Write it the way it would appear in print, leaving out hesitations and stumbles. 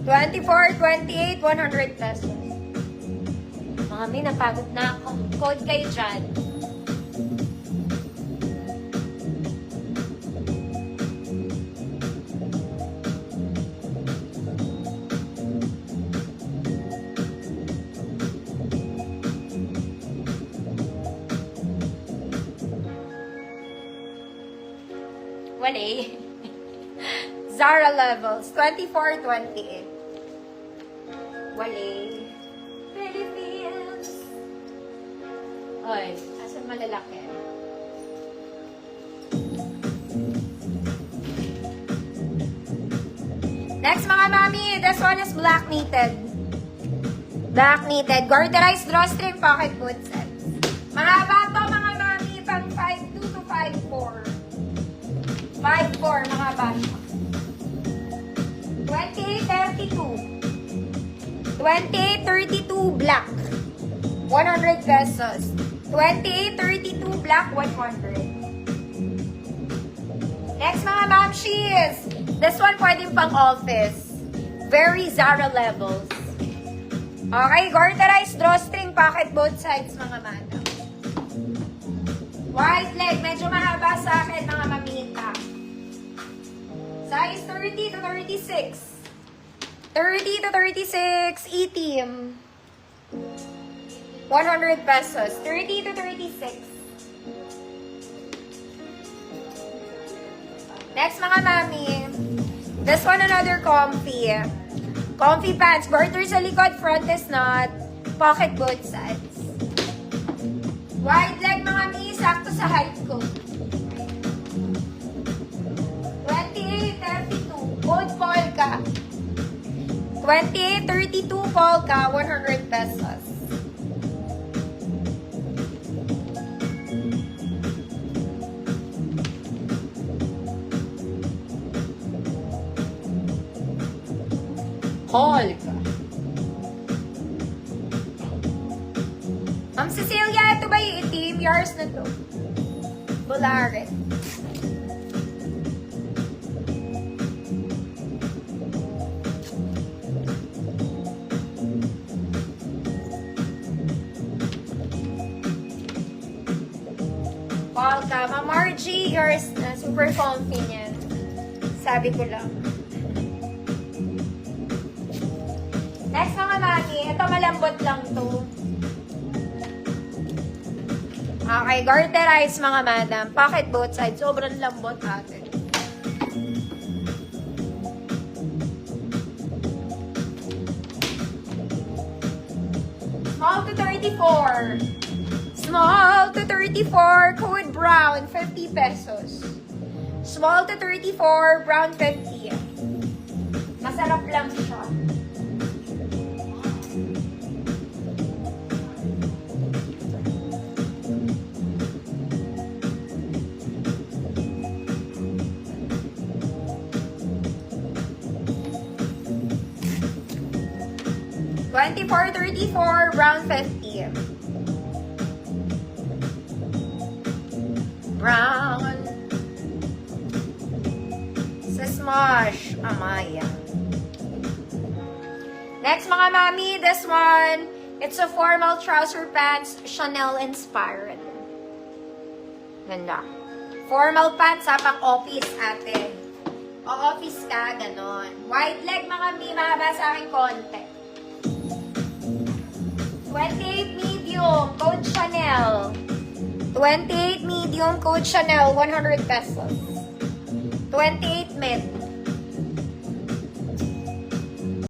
24, 28, 100 pesos. Mami, napagod na ako. Code kayo dyan. Wale. Zara levels, 24, 28. Wale. Philippines. Oy, asan malalaki? Next mga mami, this one is black knitted. Black knitted. Garterized drawstring pocket boot set. Mahaba to mga mami, pang 5'2 to 5'4. 5'4 mga bata. 2832. 2832 black. 100 pesos. 2832 black, 100. Next mga mamshis. This one pwedeng pang office. Very Zara levels. Okay, garterized drawstring pocket both sides mga madam. Wide leg, medyo mahaba sa akin mga mamita. Size 30 to 36. 30 to 36, E-team. 100 pesos. 30 to 36. Next mga mami. This one another comfy. Comfy pants. Garter sa likod, front is not. Pocket both sides. Wide leg mga mami, sakto sa height ko. 28-32, gold polka. 28-32 polka, 100 pesos. Polka. Ma'am Cecilia, ito ba yung itim? Yours na to. Bularet. Polka. Ma'am Margie, yours na. Super comfy niyan. Sabi ko lang. Next mga mami, ito malambot lang to. Okay, garterized mga madam. Pocket both sides. Sobrang lambot ate. Small to 34. Small to 34, code brown, 50 pesos. Small to 34, brown 50. Masarap lang siya. $24.34, brown 50. Brown. Sa Smosh, Amaya. Next mga mami, this one, it's a formal trouser pants, Chanel inspired. Ganda. Formal pants ha, pang office ate. O office ka, ganon. Wide leg mga mami, mahaba sa akin konti. 28 medium, code Chanel. 28 medium, code Chanel, 100 pesos. 28 mid.